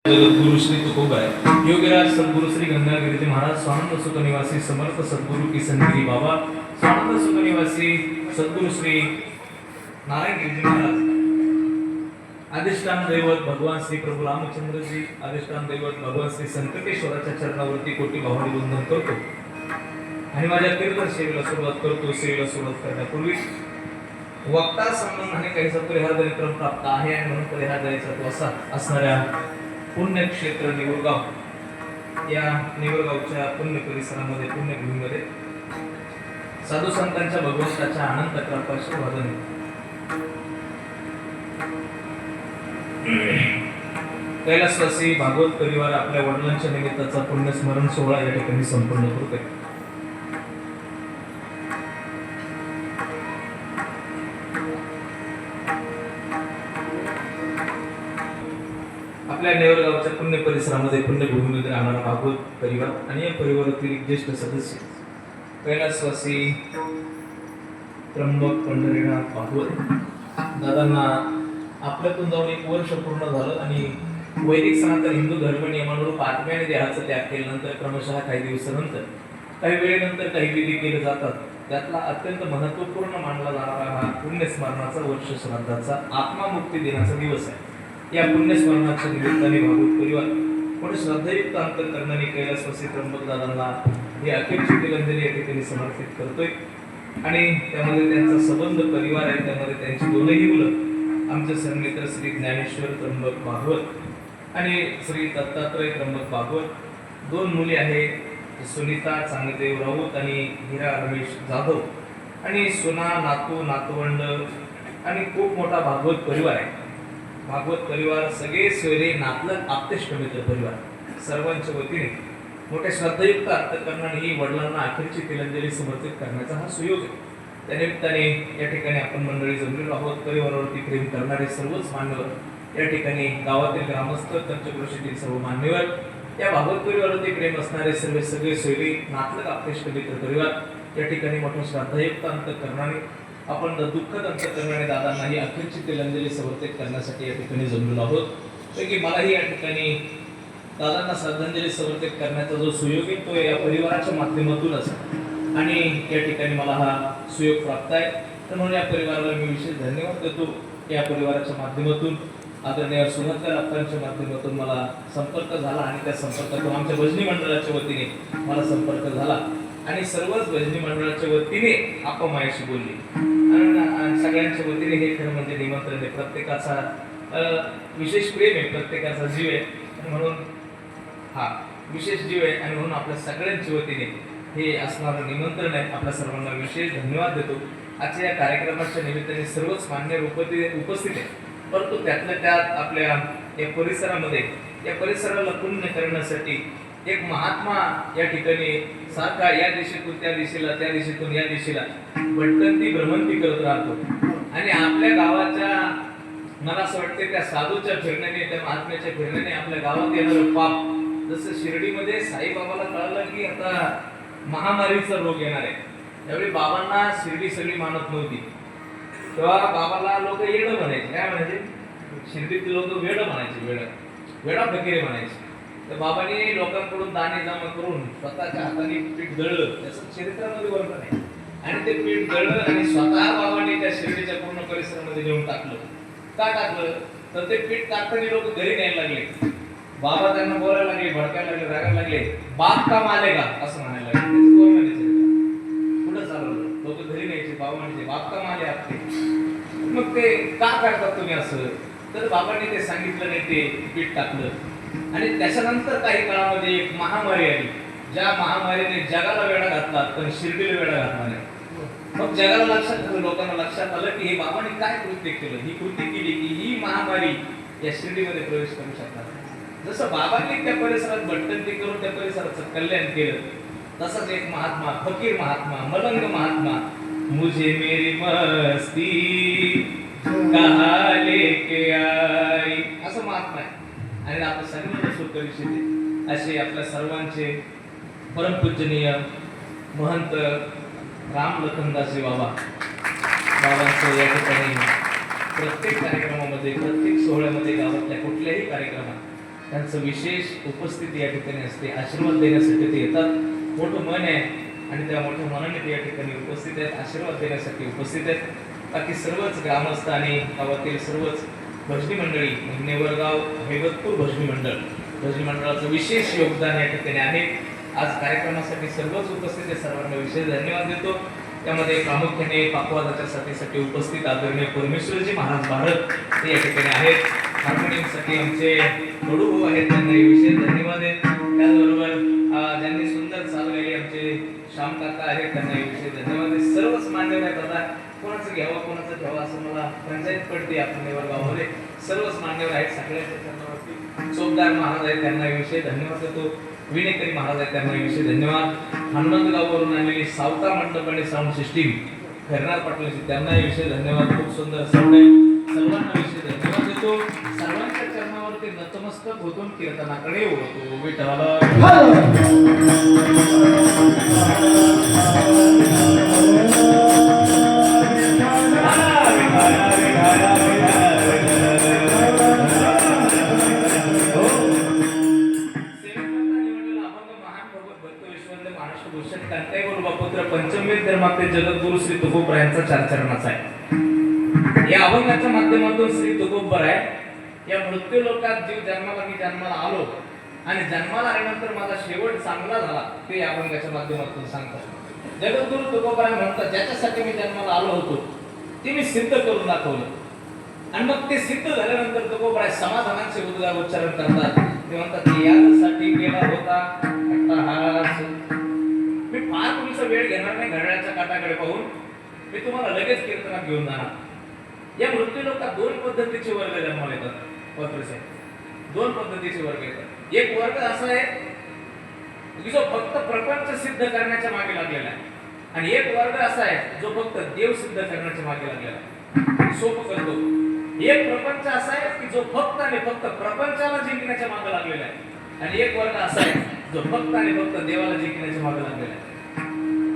जगद्गुरु श्री तुकोबाई योगीराज सद्गुरु श्री गंगागिरीजी महाराज स्वानंद सुख निवासी समर्थ सद्गुरु किसनगिरी बाबा स्वानंद सुख निवासी सद्गुरु श्री नारायण गिरीजी महाराज अधिष्ठान दैवत भगवान श्री प्रभू रामचंद्र जी अधिष्ठान दैवत भगवान श्री संकटेश्वराच्या चरणावरती कोटी भावानी वंदन करतो आणि माझ्या कीर्तन सेवेला सुरुवात करतो. सेवेला सुरुवात करण्यापूर्वी वक्ता संबंधाने काहीसा परिहार देणे क्रम प्राप्त आहे आणि म्हणून परिहार द्यायचा तो असा असणाऱ्या पुण्यक्षेत्र निवडगाव या निवडगावच्या पुण्य परिसरामध्ये पुण्यभूमीमध्ये साधू संतांच्या भगवंताच्या अनंत कृपाशीर्वादाने कैलासवासी भागवत परिवार आपल्या वडिलांच्या निमित्ताचा पुण्यस्मरण सोहळा या ठिकाणी संपन्न करतोय. आपल्या नेवरगावच्या पुण्य परिसरामध्ये पुण्यभूमीमध्ये राहणारा भागवत परिवार आणि या परिवारातील एक ज्येष्ठ सदस्य कैलासवासी त्र्यंबक पंढरीनाथ भागवत दादांना आपल्यातून जाऊन 1 वर्ष पूर्ण झालं आणि वैदिक सनातन हिंदू धर्म नियमानुरूप आत्म्याने देहाचं त्याग केल्यानंतर क्रमशः काही दिवसानंतर काही वेळेनंतर काही विधी केले जातात. त्यातला अत्यंत महत्त्वपूर्ण मानला जाणारा हा पुण्यस्मरणाचा वर्ष श्राद्धाचा आत्मामुक्ती दिनाचा दिवस आहे. या पुण्यस्मरणाच्या निमित्ताने भागवत परिवार मोठे श्रद्धायुक्त अंतःकरणाने कैलासवासी त्र्यंबक दादांना ही अखेरची तिलांजली या ठिकाणी समर्पित करतोय आणि त्यामध्ये त्यांचा संबंध परिवार आहे. त्यामध्ये त्यांची 2ही मुलं आमचे सन्मित्र श्री ज्ञानेश्वर त्र्यंबक भागवत आणि श्री दत्तात्रय त्र्यंबक भागवत, 2 मुली आहेत सुनीता चांगदेव राऊत आणि हिरा रमेश जाधव आणि सुना नातू नातवंड आणि खूप मोठा भागवत परिवार आहे. भागवत परिवार सगळे सोयरे नातलग आप्तेष्ट मित्र परिवार सर्वांच्या वतीने मोठ्या श्रद्धायुक्त अंतःकरणाने ही वडिलांना अखेरची तिलांजली समर्पित करण्याचा हा सुयोग आहे. त्यानिमित्ताने या ठिकाणी आपण मंडळी जमलेलो आहोत. परिवारावरती प्रेम करणारे सर्वच मान्यवर या ठिकाणी गावातील ग्रामस्थ पंचक्रोशीतील सर्व मान्यवर या भागवत परिवारावरती प्रेम असणारे सगळे सोयरे नातलग आप्तेष्ट मित्र परिवार या ठिकाणी मोठ्या श्रद्धायुक्त अंतःकरणाने आपण दुःखद अंतःकरणाने दादांना ही अखेरची तिलांजली समर्पित करण्यासाठी या ठिकाणी जमलेलो आहोत. की मलाही या ठिकाणी दादांना श्रद्धांजली समर्पित करण्याचा जो सुयोग आहे तो या परिवाराच्या माध्यमातूनच आणि या ठिकाणी मला हा सुयोग प्राप्त आहे. तर म्हणून या परिवाराला मी विशेष धन्यवाद देतो. या परिवाराच्या माध्यमातून आदरणीय सुनंदर अप्पांच्या माध्यमातून मला संपर्क झाला आणि त्या संपर्कातून आमच्या भजनी मंडळाच्या वतीने मला संपर्क झाला आणि सर्वच भजनी मंडळाच्या वतीने आपण माझ्याशी बोलली आणि सगळ्यांच्या वतीने हे खरं म्हणजे निमंत्रण आहे. प्रत्येकाचा विशेष प्रेम आहे, प्रत्येकाचा जीव आहे आणि म्हणून हा विशेष जीव आहे आणि म्हणून आपल्या सगळ्यांच्या वतीने हे असणारं निमंत्रण आहे. आपल्या सर्वांना विशेष धन्यवाद देतो. आजच्या या कार्यक्रमाच्या निमित्ताने सर्वच मान्य उपस्थित आहे. परंतु त्यातल्या त्यात आपल्या या परिसरामध्ये या परिसराला पुण्य करण्यासाठी एक महात्मा या ठिकाणी सारखा या दिशेतून त्या दिशेला त्या दिशेतून या दिशेला भटकंती भ्रमंती करत राहतो आणि आपल्या गावाच्या मला असं वाटते त्या साधूच्या फिरण्याने त्या महात्म्याच्या फिरण्याने आपल्या गावात येणारं पाप जसं शिर्डीमध्ये साईबाबाला कळलं की आता महामारीचा रोग येणार आहे. त्यावेळी बाबांना शिर्डी सगळी मानत नव्हती. तेव्हा बाबाला लोक येडं म्हणायचे. काय म्हणायचे? शिर्डीतील लोक वेडं म्हणायचे, वेडा फकीरे म्हणायचे. तर बाबांनी लोकांकडून दाणे जमा करून स्वतःच्या हाताने पीठ दळलं. त्याचं चरित्रामध्ये वर्णन आहे आणि ते पीठ दळलं आणि स्वतः बाबांनी त्या शिर्डीच्या पूर्ण परिसरामध्ये नेऊन टाकलं. का टाकलं? तर ते पीठ टाकताना लोक घरी न्यायला लागले. बाबा त्यांना बोलायला लागले, भडकायला लागले, रागायला लागले. बाप का माले का असं म्हणायला लागले. पुढे चालवलं. लोक घरी न्यायचे. बाबा म्हणायचे बाप का माले आपले. मग ते का करतात तुम्ही असं? तर बाबांनी ते सांगितलं नाही, ते पीठ टाकलं आणि त्याच्यानंतर काही काळामध्ये एक महामारी आली. ज्या महामारीने जगाला वेढा घातला पण शिर्डीला वेढा घातला नाही. मग जगाला लक्षात आलं, लोकांना लक्षात आलं की हे बाबांनी काय कृत्य केलं. ही कृती केली की ही महामारी या शिर्डीमध्ये प्रवेश करू शकतात. जसं बाबांनी त्या परिसरात भटकंती करून त्या परिसराचं कल्याण केलं तसंच एक महात्मा, फकीर महात्मा, मलंग महात्मा, मुझे मेरी मस्ती कहा लेके आई असं महात्मा आहे. आणि आपल्या सगळ्यांना सुखविषयी असे आपल्या सर्वांचे परमपूजनीय महंत राम लखनदासजी बाबांचं या ठिकाणी प्रत्येक कार्यक्रमामध्ये प्रत्येक सोहळ्यामध्ये गावातल्या कुठल्याही कार्यक्रमात त्यांचं विशेष उपस्थिती या ठिकाणी असते. आशीर्वाद देण्यासाठी ते येतात. मोठं मन आहे आणि त्या मोठ्या मनाने ते या ठिकाणी उपस्थित आहेत, आशीर्वाद देण्यासाठी उपस्थित आहेत. बाकी सर्वच ग्रामस्थ आणि गावातील सर्वच भजनी मंडळी, नेवरगाव हैबतपूर भजनी मंडळाचं विशेष योगदान या ठिकाणी आहे. आज कार्यक्रमासाठी सर्वच उपस्थित आहे. सर्वांना विशेष धन्यवाद देतो. त्यामध्ये प्रामुख्याने पाकवादाच्या साथीसाठी उपस्थित आदरणीय परमेश्वरजी महाराज भारत हे या ठिकाणी आहेत. हार्मोनियमसाठी आमचे कडू भाऊ आहेत, त्यांना विशेष धन्यवाद आहेत. त्याचबरोबर ज्यांनी सुंदर चालवलेले आमचे श्याम काका आहेत, त्यांना विशेष धन्यवाद आहेत. सर्वच मान्यवर आहेत. आता कोणाचं घ्यावं कोणाचं घ्यावं असं मला पंचायत पडते आपल्या नेवरगावमध्ये. सर्वच मान्यवर आहेत. सगळ्यांच्या चरणावरती चोपदार महाराज आहेत, त्यांना विशेष धन्यवाद देतो. विनेकरी महाराज आहेत, त्यांना विशेष धन्यवाद. हनुमंतगाववरून आलेली सावता मंडप आणि साऊंड सिस्टीम खैरनार पाटलांची, त्यांना विशेष धन्यवाद. खूप सुंदर साऊंड आहे. सर्वांना विशेष धन्यवाद देतो. सर्वांच्या चरणावरती नतमस्तक होतून कीर्तनाकडे वळतो. विठ्ठला पंचमेव धर्माचे जगद्गुरु श्री तुकोबरायांचा चारचरणाचा आहे. या अभंगाच्या माध्यमातून श्री तुकोबराय या मृत्यू लोकात जीव जन्माला आलो आणि जन्माला आल्यानंतर माझा शेवट चांगला झाला ते या अभंगाच्या माध्यमातून सांगतात. जगद्गुरु तुकोबराय म्हणतात, ज्याच्यासाठी मी जन्माला आलो होतो ते मी सिद्ध करून दाखवलं. आणि मग ते सिद्ध झाल्यानंतर तुकोबराय समाधानाचे उच्चारण करतात. ते म्हणतात, यासाठी केला होता अट्टहास. मी फार तुमचा वेळ घेणार नाही. घड्याळाच्या काटाकडे पाहून मी तुम्हाला लगेच कीर्तनात घेऊन जाणार. या मृत्यू लोकात दोन पद्धतीचे वर्ग जन्माला येतात. दोन पद्धतीचे वर्ग येतात. एक वर्ग असा आहे की जो फक्त प्रपंच सिद्ध करण्याच्या मागे लागलेला आहे, आणि एक वर्ग असा आहे जो फक्त देव सिद्ध करण्याच्या मागे लागलेला आहे. सोपं करतो. एक प्रपंच असा आहे की जो फक्त आणि फक्त प्रपंचाला जिंकण्याच्या मागे लागलेला आहे, आणि एक वर्ग असा आहे जो फक्त आणि फक्त देवाला जिंकण्याच्या मागे लागलेला आहे.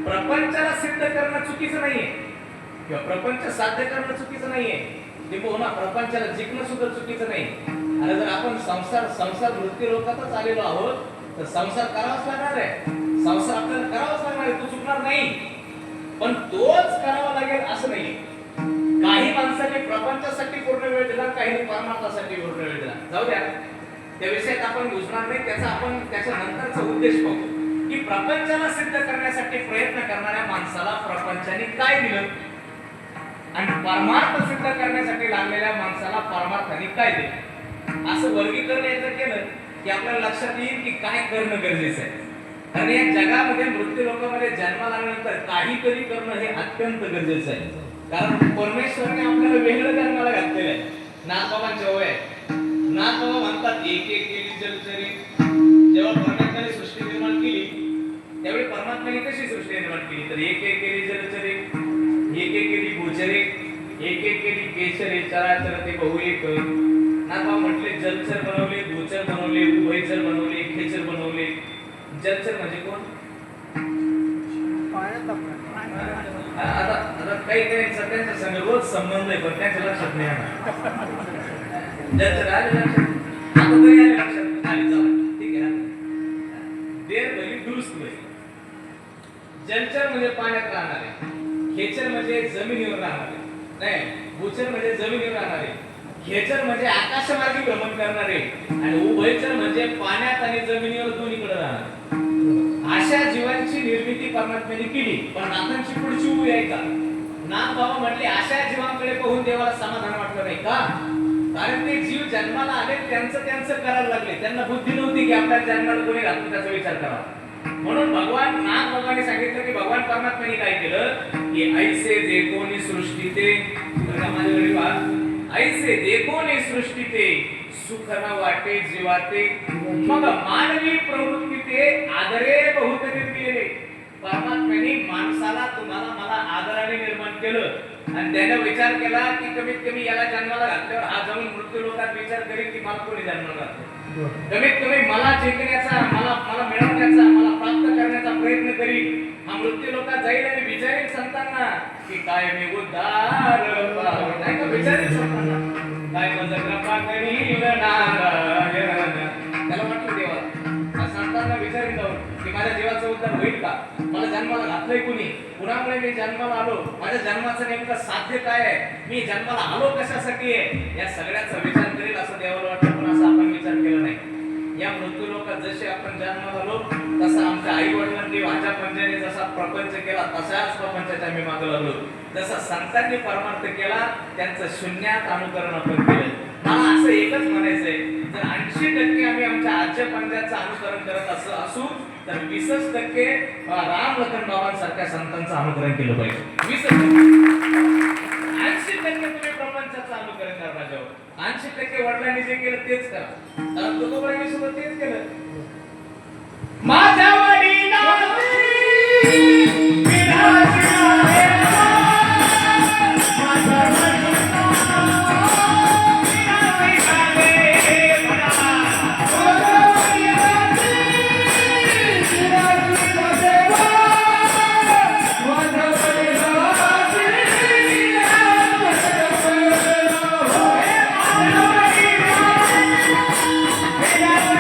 प्रपंचाला सिद्ध करणं चुकीचं नाहीये किंवा प्रपंच साध्य करणं चुकीचं नाहीये. ते पुन्हा प्रपंचाला जिंकणं सुद्धा चुकीचं नाही. आणि जर आपण संसार मृत्यू लोकातच आलेलो आहोत तर संसार करावाच लागणार आहे. संसार आपल्याला करावाच लागणार आहे, तो चुकणार नाही. पण तोच करावा लागेल असं नाही. काही माणसाने प्रपंचासाठी पूर्ण वेळ दिला, काही परमार्थासाठी पूर्ण वेळ दिला. जाऊ द्या, त्या विषयात आपण घुसणार नाही. त्याच्या नंतरचा उद्देश पाहू की प्रपंचाला सिद्ध करण्यासाठी प्रयत्न करणाऱ्या माणसाला प्रपंचाने काय दिलं आणि परमार्थ सिद्ध करण्यासाठी लागलेल्या माणसाला परमार्थाने काय दिलं. असं वर्गीकरण एकदा केलं की आपल्याला लक्षात येईल की काय करणं गरजेचं आहे. कारण या जगामध्ये मृत्यू लोकांमध्ये जन्माला आल्यानंतर काहीतरी करणं हे अत्यंत गरजेचं आहे. कारण परमेश्वराने आपल्याला वेगळं जन्माला घातलेलं आहे. नाथबाबांच्या वय नाथबाबा म्हणतात, एक एक केली जलचरी. जेव्हा परमात्म्याने सृष्टी निर्माण केली त्यावेळी परमात्म्याने कशी सृष्टी निर्माण केली तर एक एक केली जलचरी, एक एक केली गोचरे, एक एक केली केशरे, चराचर ते बहुएक. नाथबाबा म्हटले, जलचर बनवले, गोचर बनवले, उभयचर बनवले, खेचर बनवले. जलचर म्हणजे कोण? आता काही त्यांच्या संग रोज संबंध आहे पण त्यांच्या लक्षात नाही आला. जलचर आले लक्षात, आता तरी आले लक्षात. आले चला ठीक आहे. देर भली दुरुस्त होईल. जलचर म्हणजे पाण्यात राहणारे, खेचर म्हणजे जमिनीवर राहणारे, नाही गोचर म्हणजे जमिनीवर राहणारे, खेचर म्हणजे आकाशमार्गी भ्रमण करणारे, आणि उभयचर म्हणजे पाण्यात आणि जमिनीवर दोन्हीकडे राहणारे. अशा जीवांची निर्मिती परमात्म्याने केली. पण नाथांची पुढची उभी आहे का? नाथ बाबा म्हटले, अशा जीवांकडे पाहून देवाला समाधान वाटलं नाही का? कारण ते जीव जन्माला आले त्यांचं करायला लागले. त्यांना बुद्धी नव्हती की आपल्या जन्माला कोणी घातलं त्याचा विचार करावा. म्हणून भगवान नाथ बाबांनी सांगितलं की भगवान परमात्म्याने काय केलं की ऐसे देखोनी सृष्टी ते माझ्याकडे पहा, ऐसे देखोनी सृष्टी ते सुख न वाटे जीवाते, मग मानवी प्रवृत्ती ते आदरे बहुत निर्मिले. परमात्म्याने माणसाला तुम्हाला मला आदराने निर्माण केलं आणि त्याने विचार केला की कमीत कमी याला जन्माला घातल्यावर हा जाऊन मृत्यू लोकात विचार करेल की मला कोणी जन्माला घातलं. कमीत कमी मला जिंकण्याचा, मला मिळवण्याचा, मला प्राप्त करण्याचा प्रयत्न करील. हा मृत्यू लोकात जाईल आणि विचारेल संतांना की काय मी उद्धार नाही का? विचारेल संतांना काय माझा कृपा करील नारायण. जबाबदार होईल का? मला जन्माला घातलंय कुणी? कुणामुळे मी जन्माला आलो? माझ्या जन्माचं नेमकं साध्य काय आहे? मी जन्माला आलो कशासाठी आहे? या सगळ्याचा विचार करेल असं देवाला वाटतं, पण असं आपण विचार केला नाही. या मृत्यू लोकात जसे आपण जन्माला आलो तसा आमच्या आई वडिलांनी माझ्या पंजाने जसा प्रपंच केला तशाच प्रपंचाच्या मी मागे लागलो. जसा संतांनी परमार्थ केला त्यांचं शून्यात अनुकरण आपण केलं. मला असं एकच म्हणायचंय, जर 80% आम्ही आमच्या आजच्या पंजाचं अनुकरण करत असू तर 20% राम लखन बाबांसारख्या संतांचं अनुकरण केलं पाहिजे. 80% तुम्ही प्रपंचाचं अनुकरण करा माझ्यावर. 80% वडिलांनी जे केलं तेच करा. तुकोबांनी सुद्धा तेच केलं. माझ्या वडिलांनी Yeah.